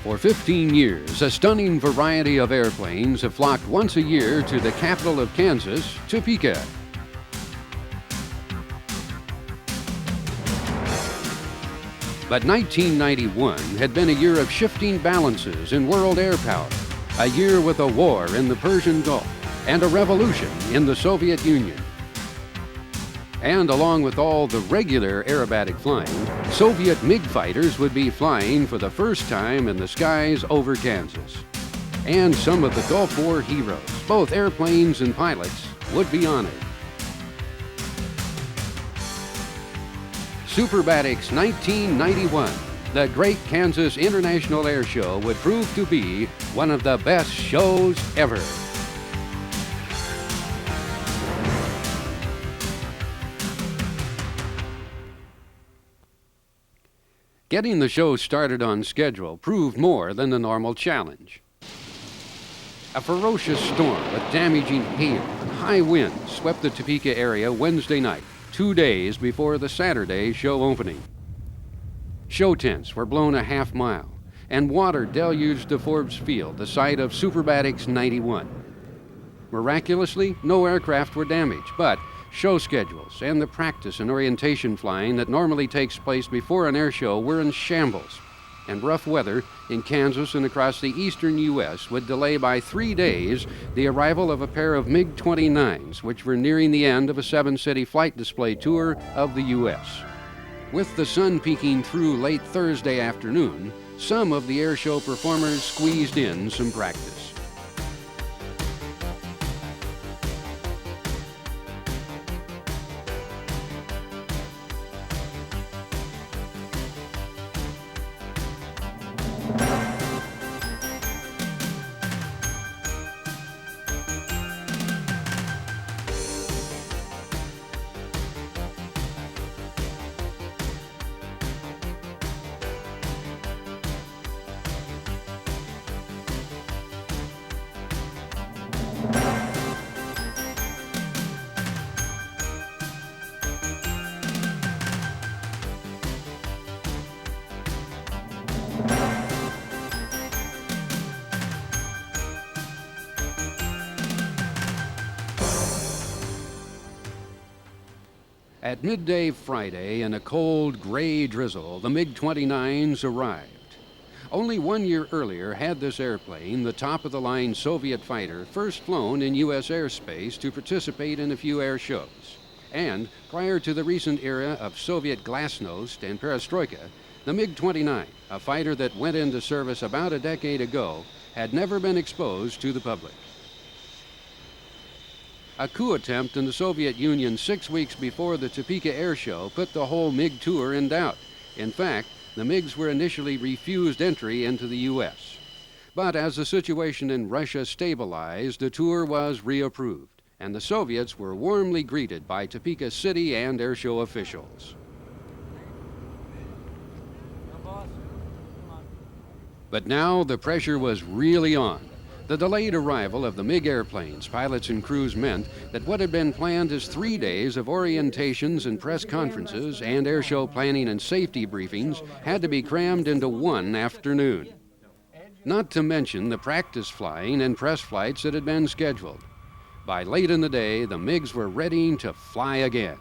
For 15 years, a stunning variety of airplanes have flocked once a year to the capital of Kansas, Topeka. But 1991 had been a year of shifting balances in world air power, a year with a war in the Persian Gulf and a revolution in the Soviet Union. And along with all the regular aerobatic flying, Soviet MiG fighters would be flying for the first time in the skies over Kansas. And some of the Gulf War heroes, both airplanes and pilots, would be honored. Superbatics 1991, the Great Kansas International Air Show, would prove to be one of the best shows ever. Getting the show started on schedule proved more than the normal challenge. A ferocious storm with damaging hail and high winds swept the Topeka area Wednesday night, 2 days before the Saturday show opening. Show tents were blown a half mile, and water deluged the Forbes Field, the site of Superbatics 91. Miraculously, no aircraft were damaged, but show schedules and the practice and orientation flying that normally takes place before an air show were in shambles, and rough weather in Kansas and across the eastern U.S. would delay by 3 days the arrival of a pair of MiG-29s, which were nearing the end of a 7-city flight display tour of the U.S. With the sun peeking through late Thursday afternoon, some of the air show performers squeezed in some practice. At midday Friday, in a cold, gray drizzle, the MiG-29s arrived. Only 1 year earlier had this airplane, the top-of-the-line Soviet fighter, first flown in U.S. airspace to participate in a few air shows. And prior to the recent era of Soviet glasnost and perestroika, the MiG-29, a fighter that went into service about a decade ago, had never been exposed to the public. A coup attempt in the Soviet Union 6 weeks before the Topeka Air Show put the whole MiG tour in doubt. In fact, the MiGs were initially refused entry into the U.S. But as the situation in Russia stabilized, the tour was reapproved, and the Soviets were warmly greeted by Topeka city and air show officials. But now the pressure was really on. The delayed arrival of the MiG airplanes, pilots and crews, meant that what had been planned as 3 days of orientations and press conferences and airshow planning and safety briefings had to be crammed into one afternoon. Not to mention the practice flying and press flights that had been scheduled. By late in the day, the MiGs were readying to fly again.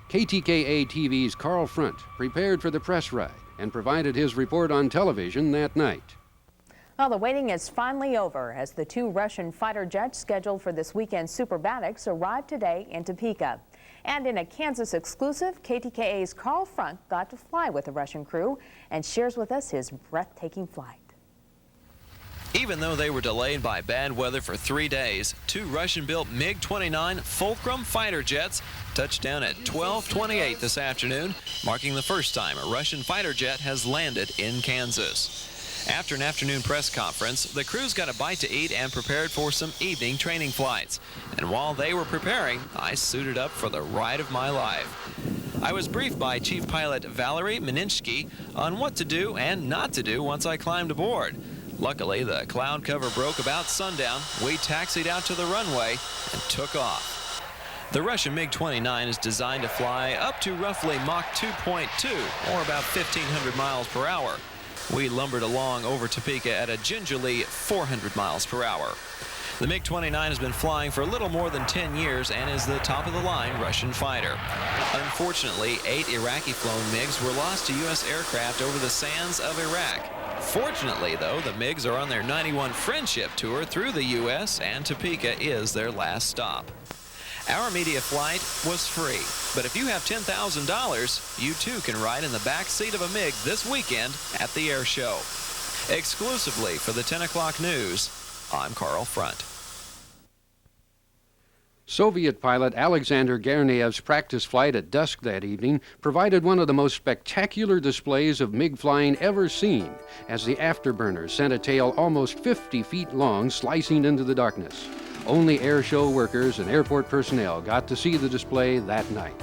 KTKA TV's Carl Front prepared for the press ride and provided his report on television that night. Well, the waiting is finally over as the 2 Russian fighter jets scheduled for this weekend's Superbatics arrived today in Topeka. And in a Kansas exclusive, KTKA's Carl Frunk got to fly with the Russian crew and shares with us his breathtaking flight. Even though they were delayed by bad weather for 3 days, 2 Russian-built MiG-29 Fulcrum fighter jets touched down at 12:28 this afternoon, marking the first time a Russian fighter jet has landed in Kansas. After an afternoon press conference, the crews got a bite to eat and prepared for some evening training flights. And while they were preparing, I suited up for the ride of my life. I was briefed by Chief Pilot Valery Meninsky on what to do and not to do once I climbed aboard. Luckily, the cloud cover broke about sundown. We taxied out to the runway and took off. The Russian MiG-29 is designed to fly up to roughly Mach 2.2, or about 1,500 miles per hour. We lumbered along over Topeka at a gingerly 400 miles per hour. The MiG-29 has been flying for a little more than 10 years and is the top-of-the-line Russian fighter. Unfortunately, 8 Iraqi-flown MiGs were lost to U.S. aircraft over the sands of Iraq. Fortunately, though, the MiGs are on their 91 friendship tour through the U.S., and Topeka is their last stop. Our media flight was free, but if you have $10,000, you too can ride in the back seat of a MiG this weekend at the air show. Exclusively for the 10 o'clock news, I'm Carl Front. Soviet pilot Alexander Gerniev's practice flight at dusk that evening provided one of the most spectacular displays of MiG flying ever seen, as the afterburner sent a tail almost 50 feet long slicing into the darkness. Only air show workers and airport personnel got to see the display that night.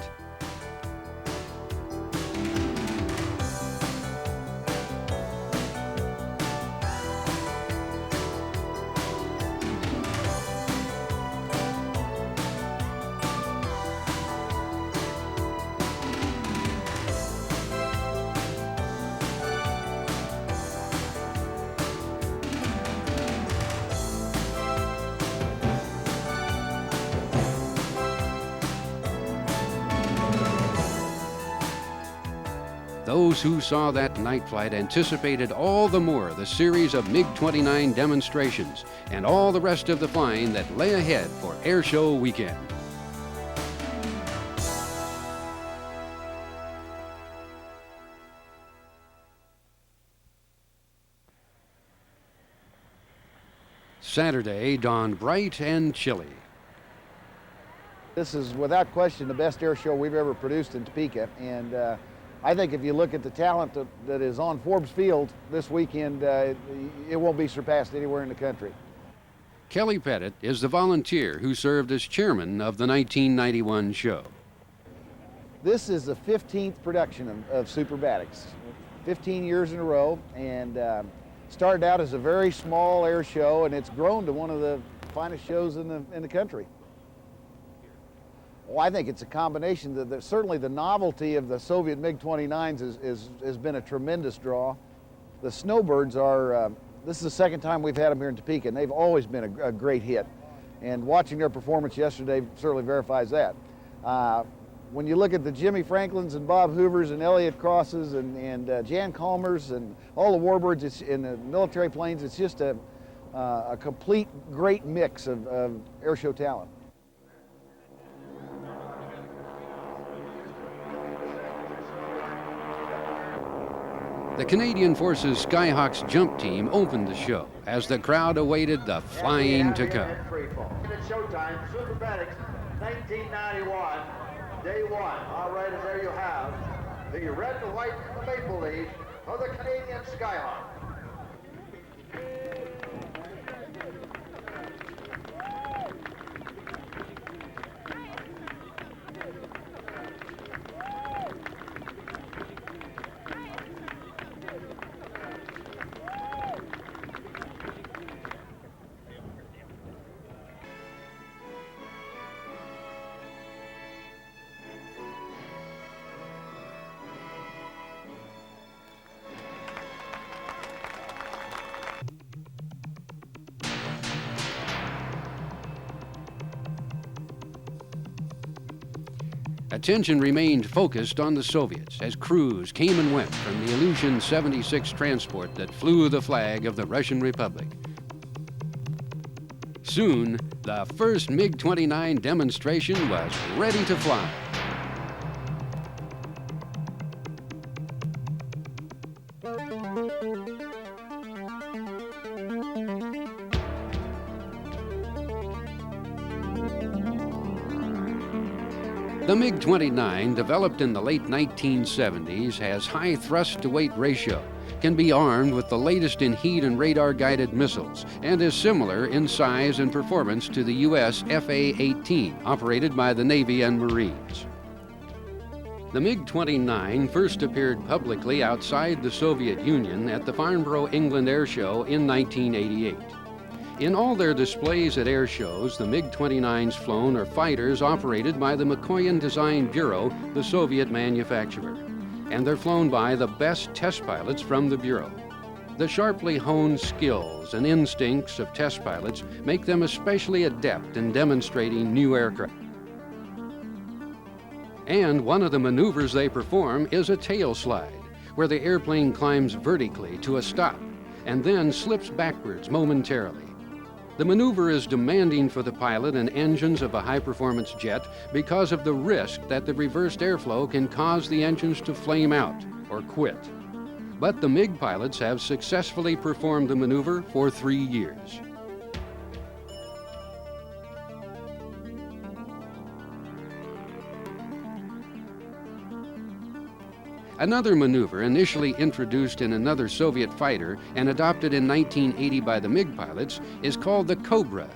Those who saw that night flight anticipated all the more the series of MiG-29 demonstrations and all the rest of the flying that lay ahead for Air Show weekend. Saturday dawned bright and chilly. This is without question the best air show we've ever produced in Topeka, and I think if you look at the talent that is on Forbes Field this weekend, it won't be surpassed anywhere in the country. Kelly Pettit is the volunteer who served as chairman of the 1991 show. This is the 15th production of Superbatics, 15 years in a row, and started out as a very small air show, and it's grown to one of the finest shows in the country. Well, I think it's a combination. Certainly the novelty of the Soviet MiG-29s has been a tremendous draw. The Snowbirds are, this is the second time we've had them here in Topeka, and they've always been a great hit. And watching their performance yesterday certainly verifies that. When you look at the Jimmy Franklins and Bob Hoovers and Elliott Crosses and Jan Calmers and all the Warbirds in the military planes, it's just a complete great mix of air show talent. The Canadian Forces Skyhawks jump team opened the show as the crowd awaited the flying to come. It's showtime, Superbatics, 1991, day one. All right, and there you have the red and white maple leaf of the Canadian Skyhawk. Attention remained focused on the Soviets as crews came and went from the Ilyushin 76 transport that flew the flag of the Russian Republic. Soon, the first MiG-29 demonstration was ready to fly. The MiG-29, developed in the late 1970s, has high thrust-to-weight ratio, can be armed with the latest in heat and radar-guided missiles, and is similar in size and performance to the U.S. FA-18, operated by the Navy and Marines. The MiG-29 first appeared publicly outside the Soviet Union at the Farnborough, England Air Show in 1988. In all their displays at air shows, the MiG-29s flown are fighters operated by the Mikoyan Design Bureau, the Soviet manufacturer. And they're flown by the best test pilots from the Bureau. The sharply honed skills and instincts of test pilots make them especially adept in demonstrating new aircraft. And one of the maneuvers they perform is a tail slide, where the airplane climbs vertically to a stop and then slips backwards momentarily. The maneuver is demanding for the pilot and engines of a high-performance jet because of the risk that the reversed airflow can cause the engines to flame out or quit. But the MiG pilots have successfully performed the maneuver for 3 years. Another maneuver, initially introduced in another Soviet fighter and adopted in 1980 by the MiG pilots, is called the Cobra,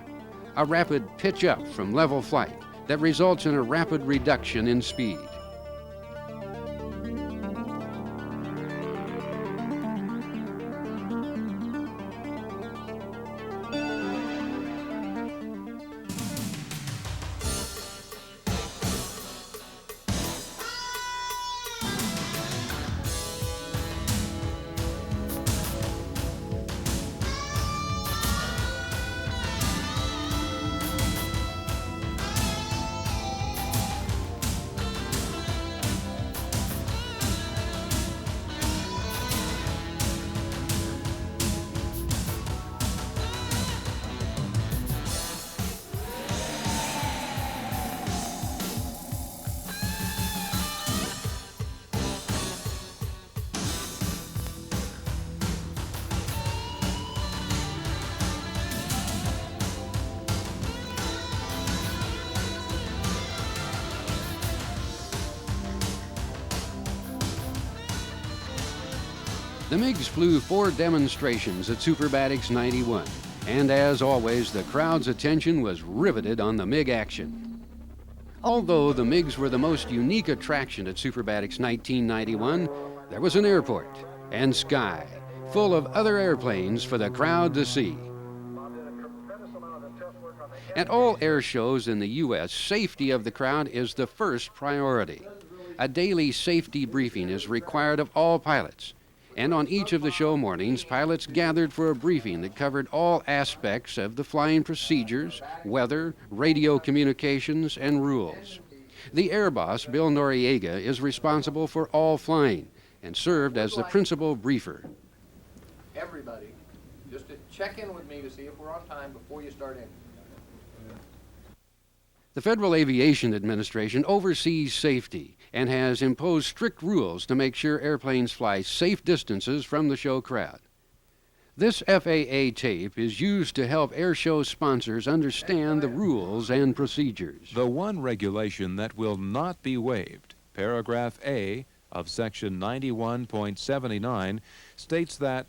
a rapid pitch-up from level flight that results in a rapid reduction in speed. The MiGs flew 4 demonstrations at Superbatics 91, and as always, the crowd's attention was riveted on the MiG action. Although the MiGs were the most unique attraction at Superbatics 1991, there was an airport and sky full of other airplanes for the crowd to see. At all air shows in the U.S., safety of the crowd is the first priority. A daily safety briefing is required of all pilots. And on each of the show mornings, pilots gathered for a briefing that covered all aspects of the flying procedures, weather, radio communications, and rules. The air boss, Bill Noriega, is responsible for all flying and served as the principal briefer. Everybody, just to check in with me to see if we're on time before you start in. The Federal Aviation Administration oversees safety and has imposed strict rules to make sure airplanes fly safe distances from the show crowd. This FAA tape is used to help air show sponsors understand the rules and procedures. The one regulation that will not be waived, paragraph A of section 91.79, states that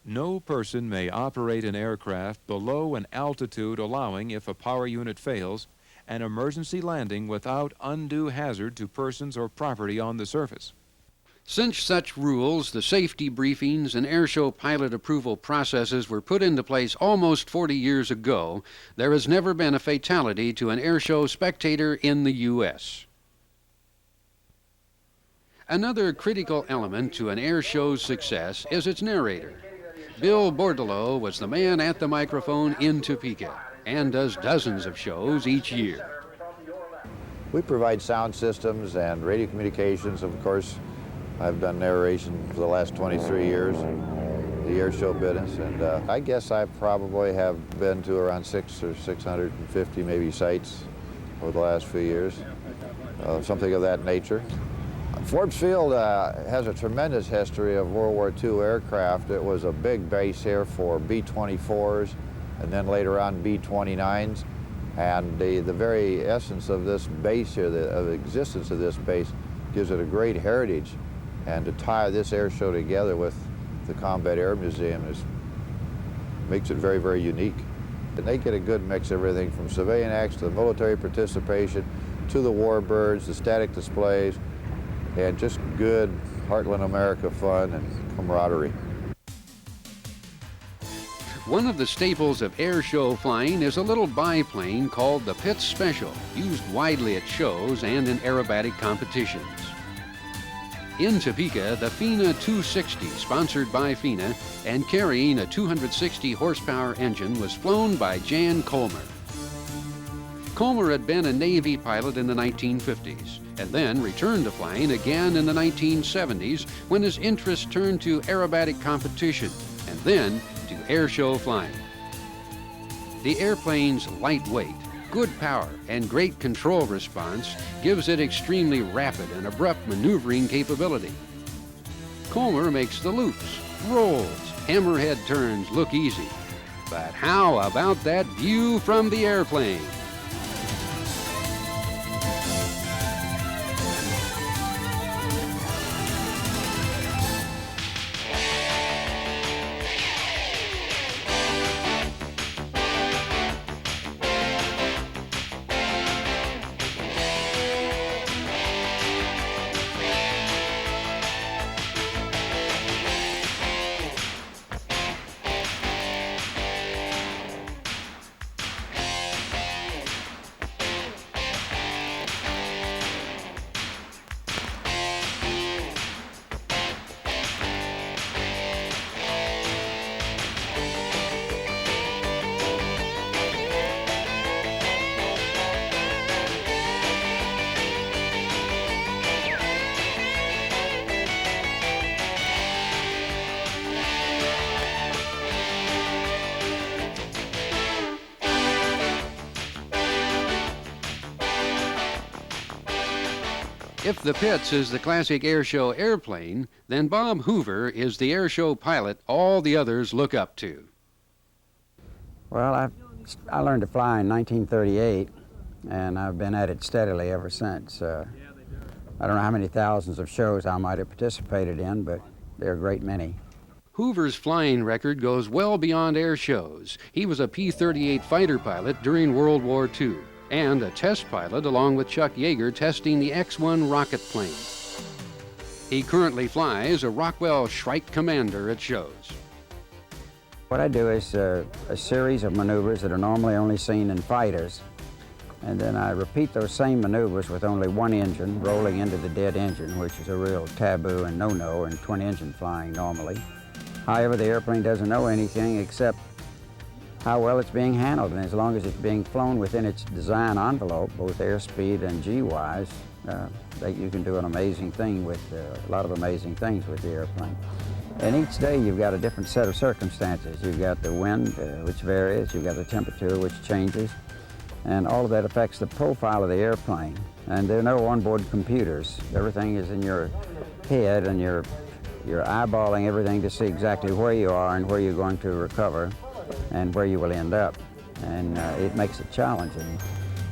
no person may operate an aircraft below an altitude allowing, if a power unit fails, an emergency landing without undue hazard to persons or property on the surface. Since such rules, the safety briefings and airshow pilot approval processes were put into place almost 40 years ago, there has never been a fatality to an airshow spectator in the U.S. Another critical element to an airshow's success is its narrator. Bill Bordelot was the man at the microphone in Topeka and does dozens of shows each year. We provide sound systems and radio communications. Of course, I've done narration for the last 23 years in the air show business, and I guess I probably have been to around 600 or 650 maybe sites over the last few years, something of that nature. Forbes Field has a tremendous history of World War II aircraft. It was a big base here for B-24s, and then later on B-29s. And the very essence of this base here, of the existence of this base, gives it a great heritage. And to tie this air show together with the Combat Air Museum makes it very, very unique. And they get a good mix of everything from civilian acts to the military participation to the warbirds, the static displays, and just good Heartland America fun and camaraderie. One of the staples of air show flying is a little biplane called the Pitts Special, used widely at shows and in aerobatic competitions. In Topeka, the FINA 260, sponsored by FINA and carrying a 260 horsepower engine, was flown by Jan Colmer. Colmer had been a Navy pilot in the 1950s and then returned to flying again in the 1970s when his interest turned to aerobatic competition and then to airshow flying. The airplane's lightweight, good power, and great control response gives it extremely rapid and abrupt maneuvering capability. Colmer makes the loops, rolls, hammerhead turns look easy. But how about that view from the airplane? If the Pitts is the classic airshow airplane, then Bob Hoover is the airshow pilot all the others look up to. Well, I learned to fly in 1938, and I've been at it steadily ever since. I don't know how many thousands of shows I might have participated in, but there are a great many. Hoover's flying record goes well beyond air shows. He was a P-38 fighter pilot during World War II and a test pilot along with Chuck Yeager testing the X-1 rocket plane. He currently flies a Rockwell Shrike Commander at shows. What I do is a series of maneuvers that are normally only seen in fighters, and then I repeat those same maneuvers with only one engine rolling into the dead engine, which is a real taboo and no-no in twin-engine flying normally. However, the airplane doesn't know anything except how well it's being handled, and as long as it's being flown within its design envelope, both airspeed and G-wise, you can do an amazing thing with a lot of amazing things with the airplane. And each day you've got a different set of circumstances. You've got the wind, which varies, you've got the temperature, which changes, and all of that affects the profile of the airplane. And there are no onboard computers. Everything is in your head, and you're eyeballing everything to see exactly where you are and where you're going to recover and where you will end up. And it makes it challenging.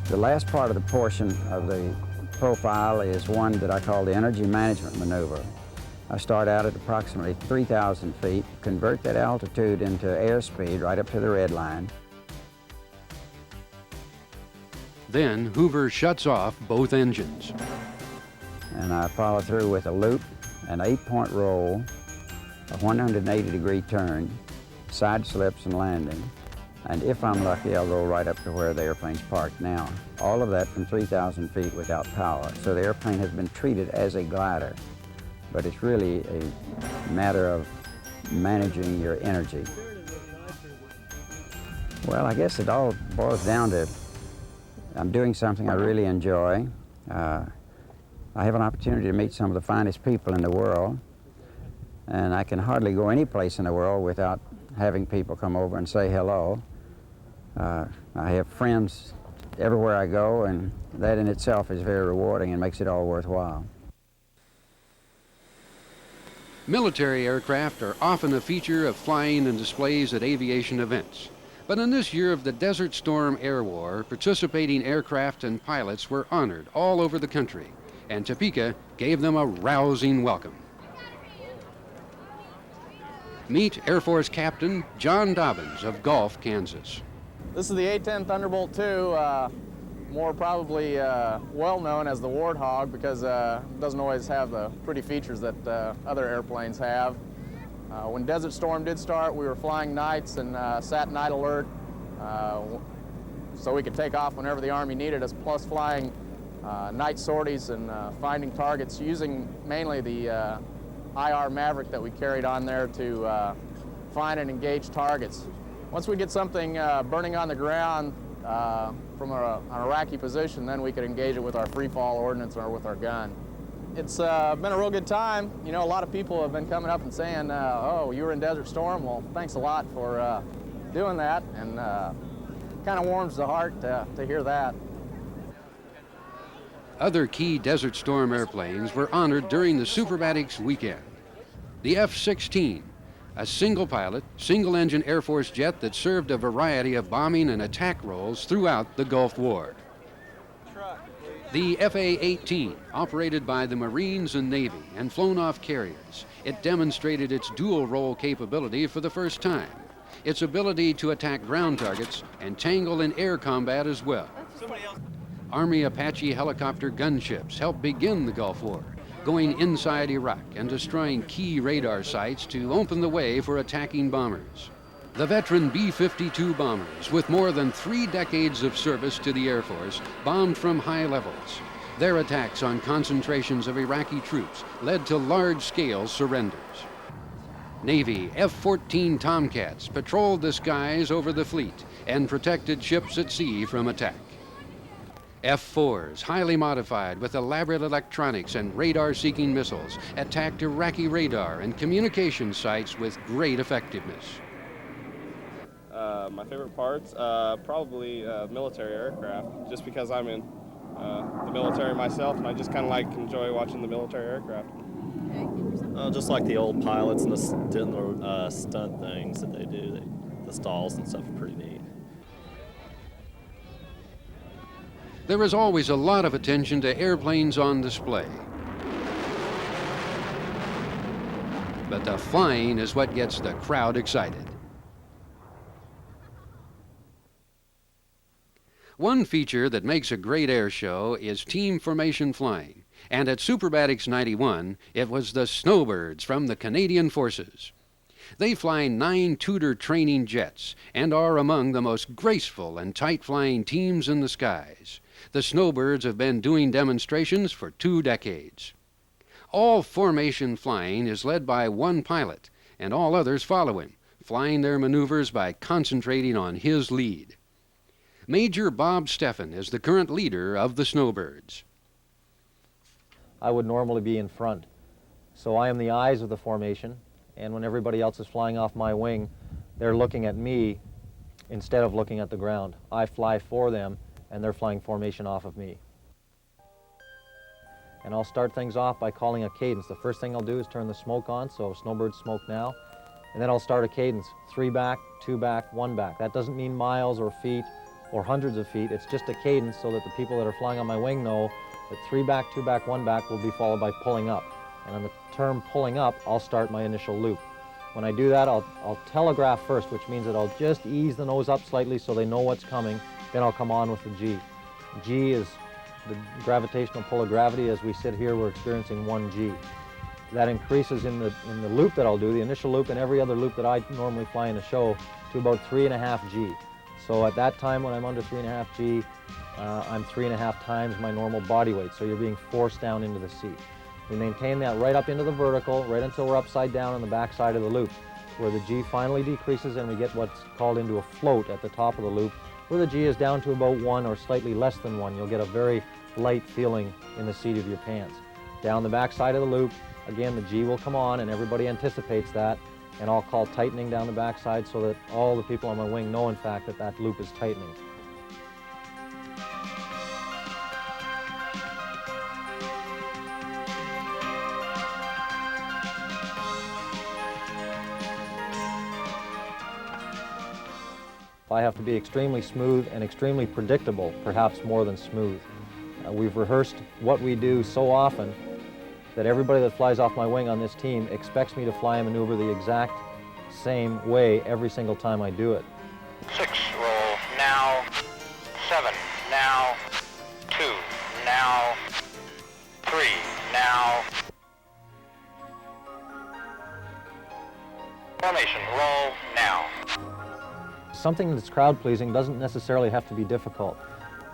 The last part of the portion of the profile is one that I call the energy management maneuver. I start out at approximately 3,000 feet, convert that altitude into airspeed right up to the red line. Then Hoover shuts off both engines. And I follow through with a loop, an 8-point roll, a 180-degree turn, side slips and landing. And if I'm lucky, I'll go right up to where the airplane's parked now. All of that from 3,000 feet without power. So the airplane has been treated as a glider, but it's really a matter of managing your energy. Well, I guess it all boils down to I'm doing something I really enjoy. I have an opportunity to meet some of the finest people in the world, and I can hardly go any place in the world without having people come over and say hello. I have friends everywhere I go, and that in itself is very rewarding and makes it all worthwhile. Military aircraft are often a feature of flying and displays at aviation events. But in this year of the Desert Storm Air War, participating aircraft and pilots were honored all over the country, and Topeka gave them a rousing welcome. Meet Air Force Captain John Dobbins of Gulf, Kansas. This is the A-10 Thunderbolt II, more probably well known as the Warthog because it doesn't always have the pretty features that other airplanes have. When Desert Storm did start, we were flying nights and sat night alert so we could take off whenever the Army needed us, plus flying night sorties and finding targets using mainly the IR Maverick that we carried on there to find and engage targets. Once we get something burning on the ground from an Iraqi position, then we could engage it with our free fall ordnance or with our gun. It's been a real good time. You know, a lot of people have been coming up and saying, oh, you were in Desert Storm? Well, thanks a lot for doing that, and kind of warms the heart to hear that. Other key Desert Storm airplanes were honored during the Superbatics weekend. The F-16, a single-pilot, single-engine Air Force jet that served a variety of bombing and attack roles throughout the Gulf War. The FA-18, operated by the Marines and Navy and flown off carriers, it demonstrated its dual-role capability for the first time, its ability to attack ground targets and tangle in air combat as well. Army Apache helicopter gunships helped begin the Gulf War, going inside Iraq and destroying key radar sites to open the way for attacking bombers. The veteran B-52 bombers, with more than 3 decades of service to the Air Force, bombed from high levels. Their attacks on concentrations of Iraqi troops led to large-scale surrenders. Navy F-14 Tomcats patrolled the skies over the fleet and protected ships at sea from attack. F-4s, highly modified with elaborate electronics and radar-seeking missiles, attacked Iraqi radar and communication sites with great effectiveness. My favorite parts, probably military aircraft, just because I'm in the military myself, and I just kind of enjoy watching the military aircraft. Just like the old pilots and the stunt things that they do, the stalls and stuff are pretty neat. There is always a lot of attention to airplanes on display. But the flying is what gets the crowd excited. One feature that makes a great air show is team formation flying. And at Superbatics 91, it was the Snowbirds from the Canadian Forces. They fly 9 Tudor training jets and are among the most graceful and tight-flying teams in the skies. The Snowbirds have been doing demonstrations for 2 decades. All formation flying is led by one pilot, and all others follow him, flying their maneuvers by concentrating on his lead. Major Bob Steffen is the current leader of the Snowbirds. I would normally be in front, so I am the eyes of the formation, and when everybody else is flying off my wing, they're looking at me instead of looking at the ground. I fly for them, and they're flying formation off of me. And I'll start things off by calling a cadence. The first thing I'll do is turn the smoke on, so Snowbird smoke now, and then I'll start a cadence. 3 back, 2 back, 1 back. That doesn't mean miles or feet or hundreds of feet. It's just a cadence so that the people that are flying on my wing know that 3 back, 2 back, 1 back will be followed by pulling up. And on the term pulling up, I'll start my initial loop. When I do that, I'll telegraph first, which means that I'll just ease the nose up slightly so they know what's coming. Then I'll come on with the G. G is the gravitational pull of gravity. As we sit here, we're experiencing 1 G. That increases in the loop that I'll do, the initial loop and every other loop that I normally fly in a show, to about 3.5 G. So at that time when I'm under 3.5 G, I'm 3.5 times my normal body weight, so you're being forced down into the seat. We maintain that right up into the vertical, right until we're upside down on the back side of the loop, where the G finally decreases and we get what's called into a float at the top of the loop, where the G is down to about 1 or slightly less than 1. You'll get a very light feeling in the seat of your pants. Down the back side of the loop, again, the G will come on, and everybody anticipates that, and I'll call tightening down the back side so that all the people on my wing know, in fact, that that loop is tightening. I have to be extremely smooth and extremely predictable, perhaps more than smooth. We've rehearsed what we do so often that everybody that flies off my wing on this team expects me to fly a maneuver the exact same way every single time I do it. 6, roll, now, 7, now, 2, now, 3, now. Formation, roll, now. Something that's crowd-pleasing doesn't necessarily have to be difficult.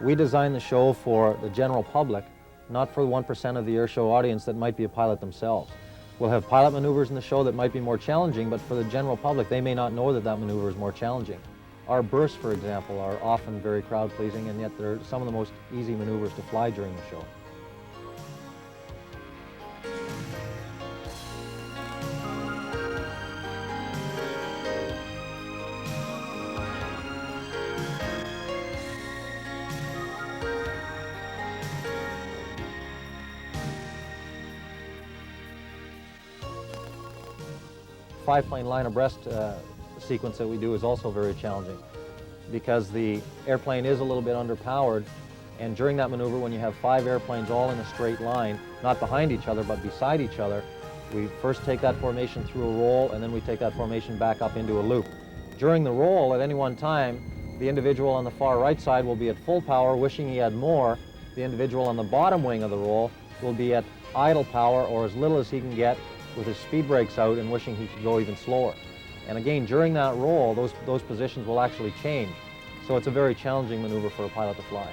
We design the show for the general public, not for the 1% of the air show audience that might be a pilot themselves. We'll have pilot maneuvers in the show that might be more challenging, but for the general public, they may not know that that maneuver is more challenging. Our bursts, for example, are often very crowd-pleasing, and yet they're some of the most easy maneuvers to fly during the show. Five-plane line abreast sequence that we do is also very challenging because the airplane is a little bit underpowered, and during that maneuver, when you have 5 airplanes all in a straight line, not behind each other but beside each other, we first take that formation through a roll, and then we take that formation back up into a loop. During the roll, at any one time, the individual on the far right side will be at full power, wishing he had more. The individual on the bottom wing of the roll will be at idle power, or as little as he can get, with his speed brakes out and wishing he could go even slower. And again, during that roll, those positions will actually change. So it's a very challenging maneuver for a pilot to fly.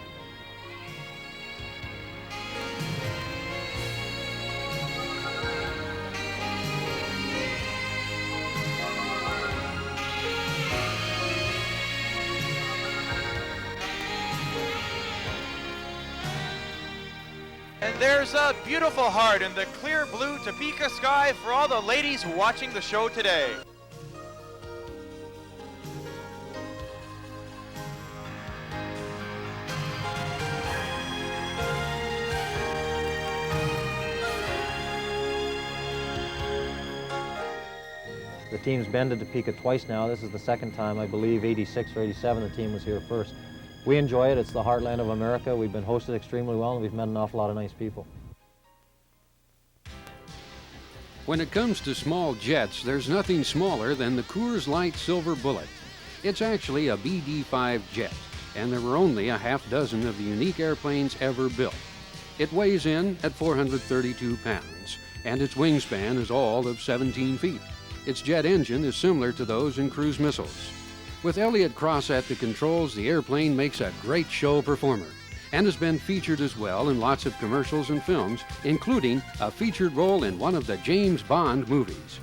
And there's a beautiful heart in the clear blue Topeka sky for all the ladies watching the show today. The team's been to Topeka twice now. This is the second time, I believe, 86 or 87, the team was here first. We enjoy it. It's the heartland of America. We've been hosted extremely well, and we've met an awful lot of nice people. When it comes to small jets, there's nothing smaller than the Coors Light Silver Bullet. It's actually a BD-5 jet, and there were only a half dozen of the unique airplanes ever built. It weighs in at 432 pounds, and its wingspan is all of 17 feet. Its jet engine is similar to those in cruise missiles. With Elliott Cross at the controls, the airplane makes a great show performer and has been featured as well in lots of commercials and films, including a featured role in one of the James Bond movies.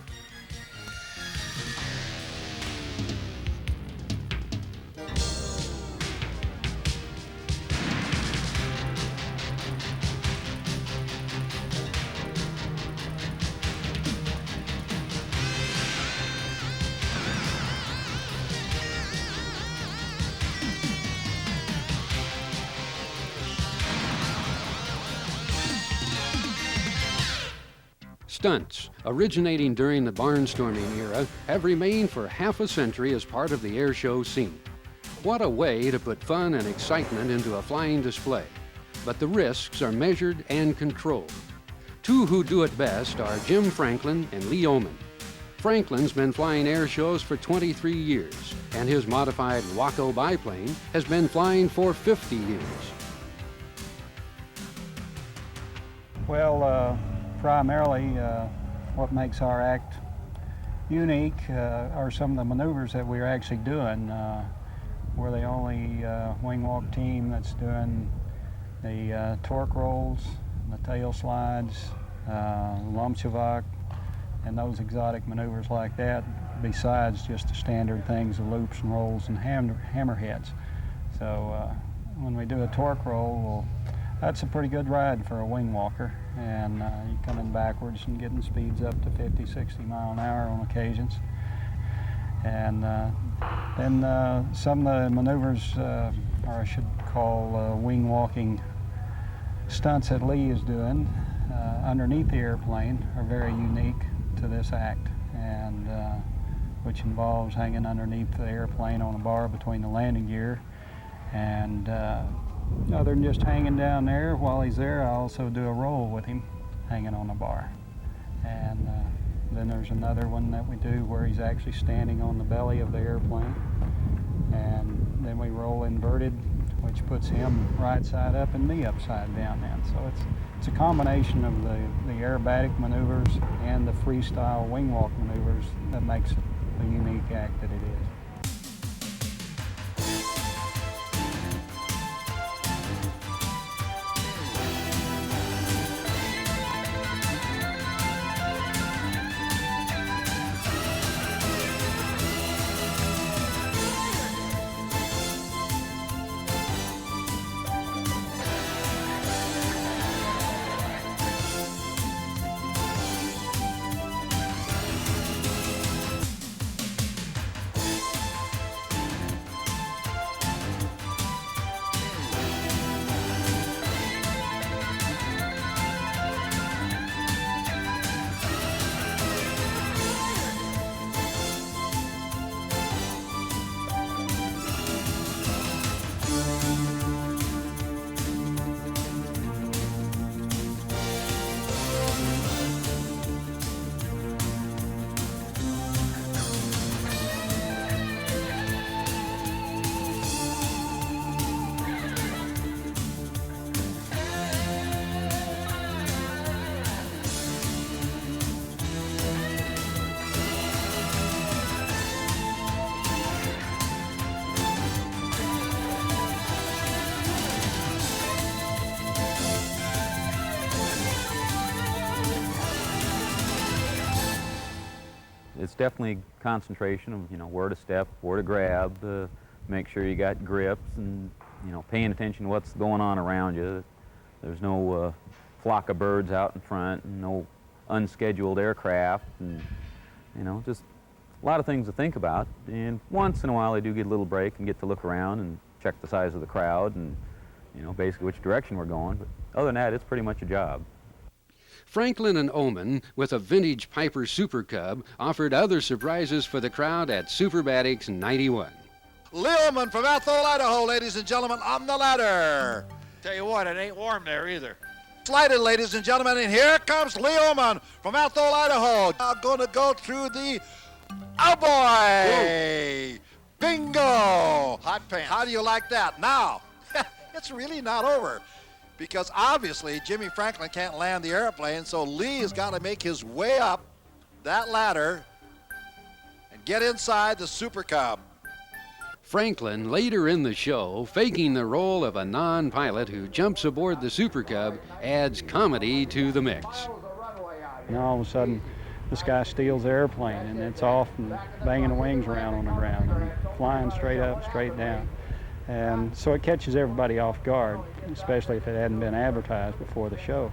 Stunts, originating during the barnstorming era, have remained for half a century as part of the air show scene. What a way to put fun and excitement into a flying display. But the risks are measured and controlled. Two who do it best are Jim Franklin and Lee Oman. Franklin's been flying air shows for 23 years, and his modified Waco biplane has been flying for 50 years. Well, primarily, what makes our act unique are some of the maneuvers that we're actually doing. We're the only wing walk team that's doing the torque rolls, the tail slides, Lomchevak, and those exotic maneuvers like that, besides just the standard things of loops and rolls and hammerheads. So when we do a torque roll, well, that's a pretty good ride for a wing walker, and you're coming backwards and getting speeds up to 50, 60 mile an hour on occasions. And then some of the maneuvers, or I should call wing walking stunts that Lee is doing underneath the airplane, are very unique to this act, and which involves hanging underneath the airplane on a bar between the landing gear. And other than just hanging down there while he's there, I also do a roll with him hanging on the bar. And then there's another one that we do where he's actually standing on the belly of the airplane. And then we roll inverted, which puts him right side up and me upside down then. So it's a combination of the aerobatic maneuvers and the freestyle wing walk maneuvers that makes it the unique act that it is. it's definitely concentration of, you know, where to step, where to grab, make sure you got grips, and, you know, paying attention to what's going on around you. There's no flock of birds out in front, and no unscheduled aircraft, and, you know, just a lot of things to think about. And once in a while I do get a little break and get to look around and check the size of the crowd and, you know, basically which direction we're going. But other than that, it's pretty much a job. Franklin and Oman, with a vintage Piper Super Cub, offered other surprises for the crowd at Superbatics 91. Lee Oman from Athol, Idaho, ladies and gentlemen, on the ladder. Tell you what, it ain't warm there either. Slighted, ladies and gentlemen, and here comes Lee Oman from Athol, Idaho. Now going to go through the, oh boy, bingo. Hot pants. How do you like that? Now, it's really not over, because obviously Jimmy Franklin can't land the airplane, so Lee has got to make his way up that ladder and get inside the Super Cub. Franklin, later in the show, faking the role of a non-pilot who jumps aboard the Super Cub, adds comedy to the mix. And all of a sudden, this guy steals the airplane, and it's off and banging the wings around on the ground and flying straight up, straight down. And so it catches everybody off guard, especially if it hadn't been advertised before the show.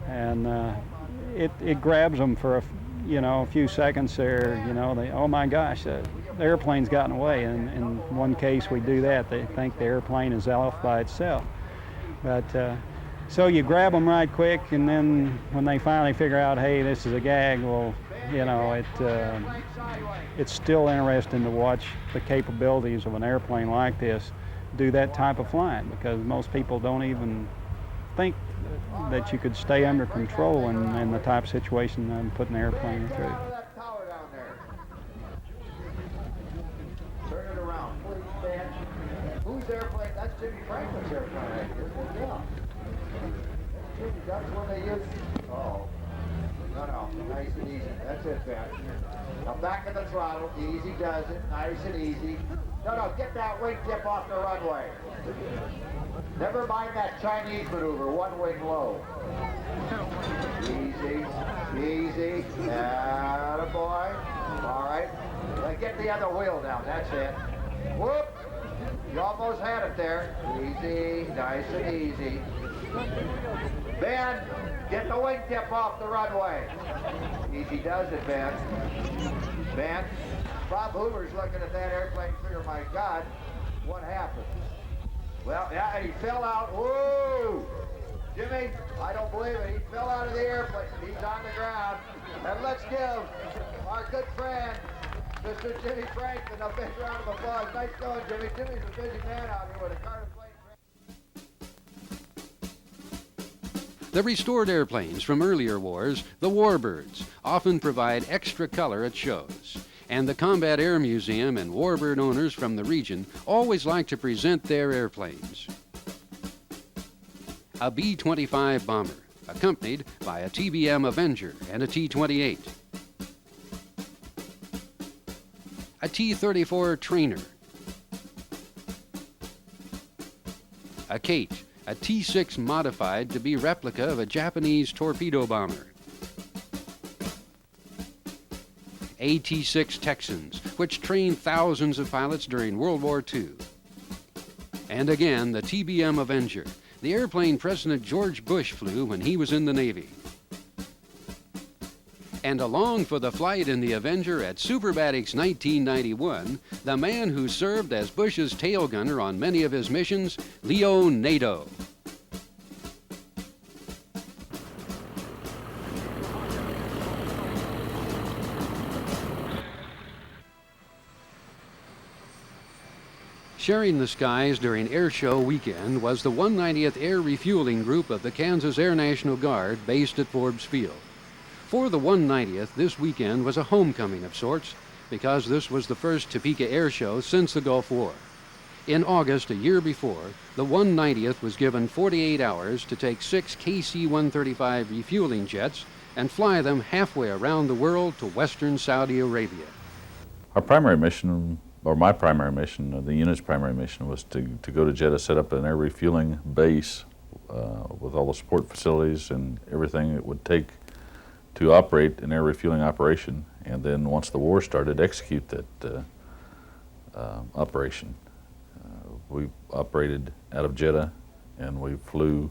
And it grabs them for a few seconds there. You know, oh my gosh, the airplane's gotten away. And in one case we do that. They think the airplane is off by itself. But so you grab them right quick, and then when they finally figure out, hey, this is a gag, well, you know, it's still interesting to watch the capabilities of an airplane like this do that type of flying, because most people don't even think that you could stay under control in the type of situation I'm putting an airplane through. Turn it around. Whose airplane? That's Jimmy Franklin's airplane. Yeah. That's when they use. Oh. No, nice and easy. That's it, Ben. Now back in the throttle. Easy does it. Nice and easy. No, get that wing tip off the runway. Never mind that Chinese maneuver, one wing low. Easy. Attaboy. All right. Now get the other wheel down. That's it. Whoop. You almost had it there. Easy. Nice and easy. Ben, get the wingtip off the runway. Easy does it, Ben. Ben, Bob Hoover's looking at that airplane figure, my God, what happened? Well, yeah, he fell out. Whoa! Jimmy, I don't believe it. He fell out of the airplane. He's on the ground. And let's give our good friend, Mr. Jimmy Franklin, a big round of applause. Nice going, Jimmy. Jimmy's a busy man out here with a Carter plane. The restored airplanes from earlier wars, the Warbirds, often provide extra color at shows. And the Combat Air Museum and Warbird owners from the region always like to present their airplanes. A B-25 bomber, accompanied by a TBM Avenger and a T-28. A T-34 Trainer. A Kate, a T-6 modified to be replica of a Japanese torpedo bomber. AT-6 Texans, which trained thousands of pilots during World War II. And again, the TBM Avenger, the airplane President George Bush flew when he was in the Navy. And along for the flight in the Avenger at Superbatics 1991, the man who served as Bush's tail gunner on many of his missions, Leo Nadeau. Sharing the skies during Air Show weekend was the 190th Air Refueling Group of the Kansas Air National Guard based at Forbes Field. For the 190th, this weekend was a homecoming of sorts, because this was the first Topeka Air Show since the Gulf War. In August, a year before, the 190th was given 48 hours to take 6 KC-135 refueling jets and fly them halfway around the world to western Saudi Arabia. Our primary mission, or my primary mission, the unit's primary mission, was to go to Jeddah, set up an air refueling base with all the support facilities and everything it would take to operate an air refueling operation. and then once the war started, execute that operation. We operated out of Jeddah, and we flew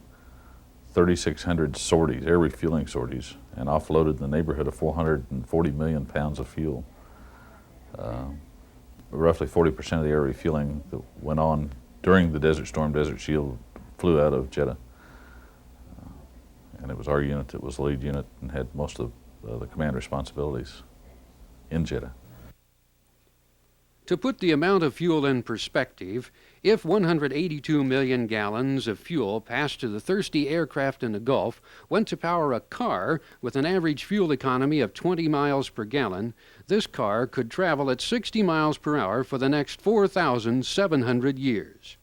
3,600 sorties, air refueling sorties, and offloaded in the neighborhood of 440 million pounds of fuel. Roughly 40% of the air refueling that went on during the Desert Storm, Desert Shield flew out of Jeddah. And it was our unit that was the lead unit and had most of the command responsibilities in Jeddah. To put the amount of fuel in perspective, if 182 million gallons of fuel passed to the thirsty aircraft in the Gulf went to power a car with an average fuel economy of 20 miles per gallon, this car could travel at 60 miles per hour for the next 4,700 years.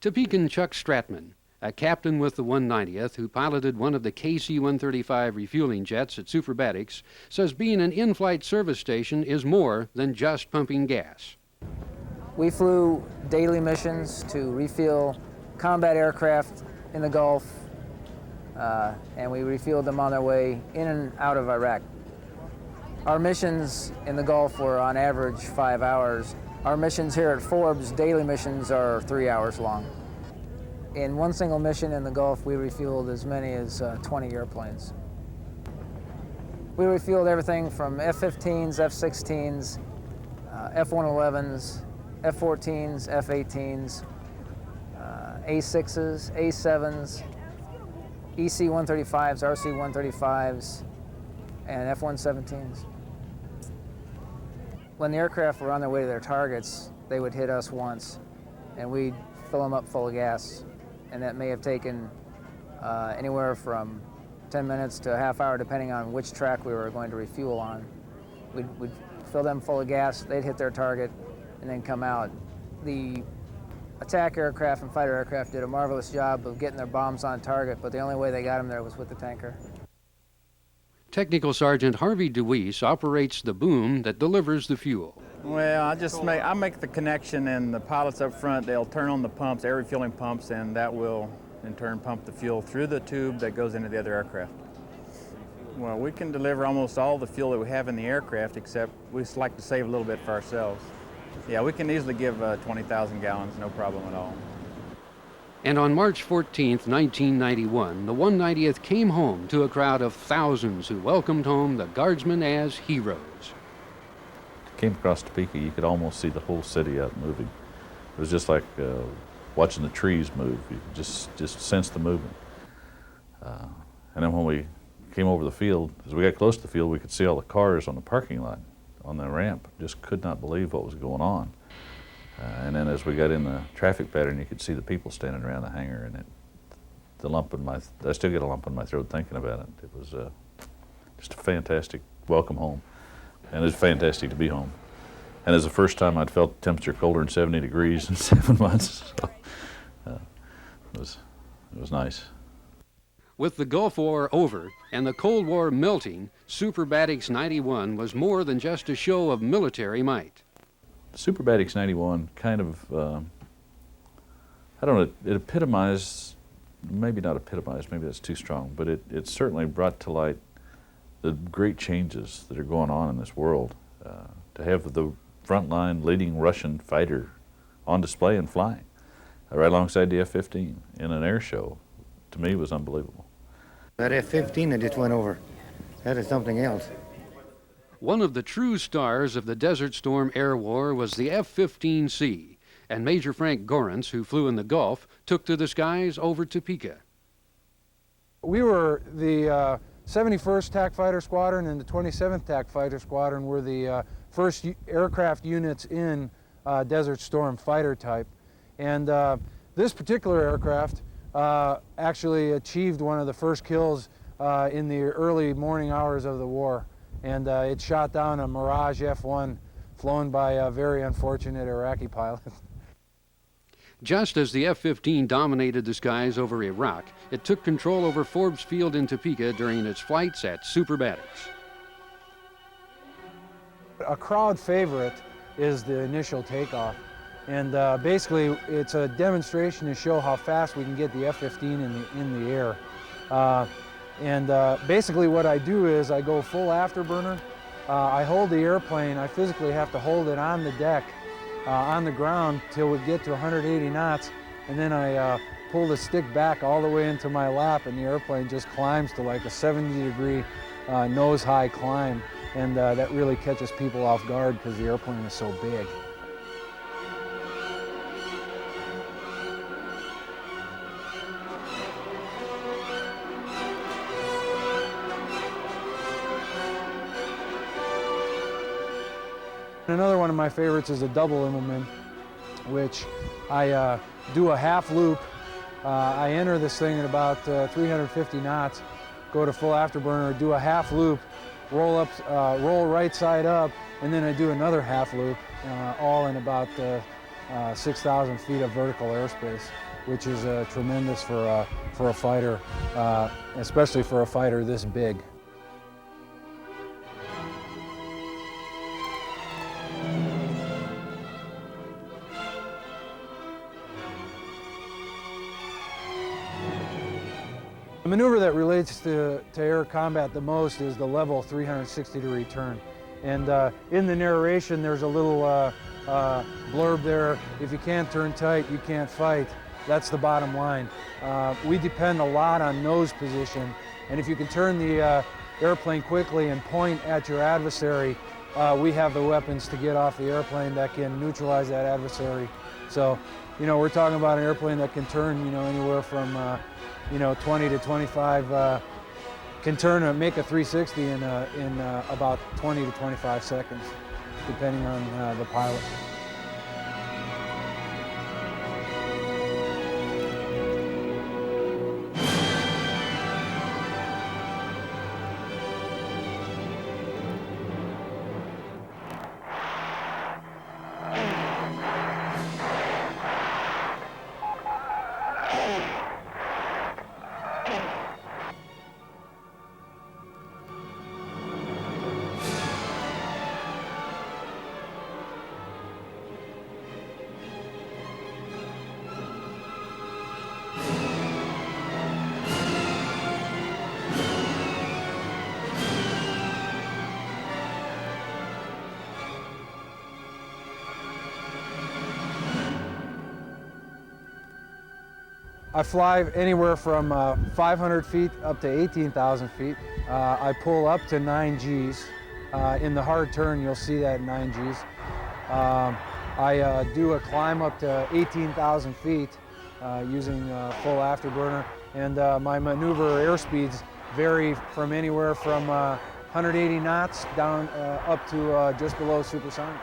Topekan Chuck Stratman, a captain with the 190th who piloted one of the KC-135 refueling jets at Superbatics, says being an in-flight service station is more than just pumping gas. We flew daily missions to refuel combat aircraft in the Gulf, and we refueled them on their way in and out of Iraq. Our missions in the Gulf were on average 5 hours. Our missions here at Forbes, daily missions, are 3 hours long. In one single mission in the Gulf, we refueled as many as 20 airplanes. We refueled everything from F-15s, F-16s, F-111s, F-14s, F-18s, A-6s, A-7s, EC-135s, RC-135s, and F-117s. When the aircraft were on their way to their targets, they would hit us once, and we'd fill them up full of gas. And that may have taken anywhere from 10 minutes to a half hour, depending on which track we were going to refuel on. We'd fill them full of gas, they'd hit their target, and then come out. The attack aircraft and fighter aircraft did a marvelous job of getting their bombs on target, but the only way they got them there was with the tanker. Technical Sergeant Harvey DeWeese operates the boom that delivers the fuel. Well, I make the connection, and the pilots up front, they'll turn on the pumps, air refueling pumps, and that will in turn pump the fuel through the tube that goes into the other aircraft. Well, we can deliver almost all the fuel that we have in the aircraft, except we just like to save a little bit for ourselves. Yeah, we can easily give 20,000 gallons, no problem at all. And on March 14th, 1991, the 190th came home to a crowd of thousands who welcomed home the Guardsmen as heroes. Came across Topeka, you could almost see the whole city out moving. It was just like watching the trees move. You could just sense the movement. And then when we came over the field, as we got close to the field, we could see all the cars on the parking lot, on the ramp. Just could not believe what was going on. And then as we got in the traffic pattern, you could see the people standing around the hangar, and I still get a lump in my throat thinking about it. It was just a fantastic welcome home. And it was fantastic to be home. And it was the first time I'd felt the temperature colder than 70 degrees in 7 months. So, it was nice. With the Gulf War over and the Cold War melting, Superbatics 91 was more than just a show of military might. Superbatics 91 kind of, I don't know, it epitomized, maybe not epitomized, maybe that's too strong, but it certainly brought to light the great changes that are going on in this world. To have the frontline leading Russian fighter on display and flying right alongside the F-15 in an air show, to me, was unbelievable. That F-15 that just went over, that is something else. One of the true stars of the Desert Storm Air War was the F-15C, and Major Frank Gorence, who flew in the Gulf, took to the skies over Topeka. We were the 71st TAC Fighter Squadron and the 27th TAC Fighter Squadron were the first aircraft units in Desert Storm fighter type. And this particular aircraft actually achieved one of the first kills in the early morning hours of the war. And it shot down a Mirage F-1 flown by a very unfortunate Iraqi pilot. Just as the F-15 dominated the skies over Iraq, it took control over Forbes Field in Topeka during its flights at Superbatics. A crowd favorite is the initial takeoff. And basically, it's a demonstration to show how fast we can get the F-15 in the air. And basically what I do is I go full afterburner. I hold the airplane, I physically have to hold it on the deck, on the ground till we get to 180 knots, and then I pull the stick back all the way into my lap, and the airplane just climbs to like a 70-degree nose-high climb, and that really catches people off guard because the airplane is so big. Another one of my favorites is a double Immelman, which I do a half loop. I enter this thing at about 350 knots, go to full afterburner, do a half loop, roll right side up, and then I do another half loop, all in about 6,000 feet of vertical airspace, which is tremendous for a fighter, especially for a fighter this big. The maneuver that relates to air combat the most is the level 360-degree turn. And in the narration, there's a little blurb there: if you can't turn tight, you can't fight. That's the bottom line. We depend a lot on nose position, and if you can turn the airplane quickly and point at your adversary, we have the weapons to get off the airplane that can neutralize that adversary. So, you know, we're talking about an airplane that can turn, you know, anywhere from 20 to 25, can turn make a 360 in about 20 to 25 seconds, depending on the pilot. I fly anywhere from 500 feet up to 18,000 feet. I pull up to 9 Gs. In the hard turn, you'll see that 9 Gs. I do a climb up to 18,000 feet using full afterburner, and my maneuver airspeeds vary from anywhere from 180 knots down up to just below supersonic.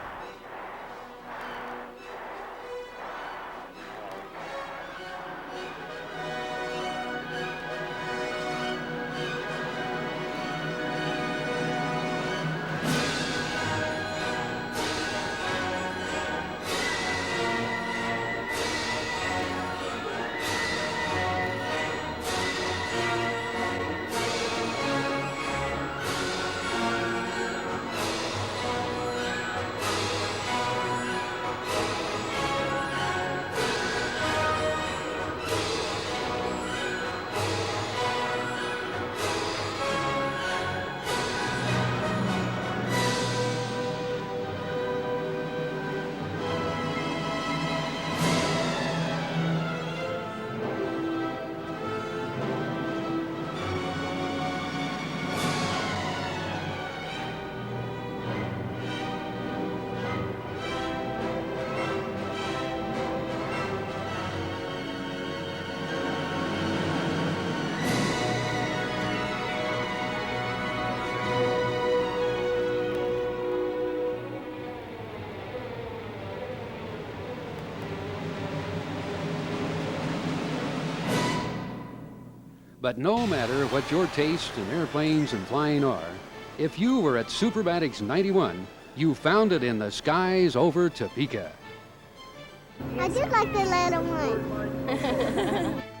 But no matter what your taste in airplanes and flying are, if you were at Superbatics 91, you found it in the skies over Topeka. I do like the little one.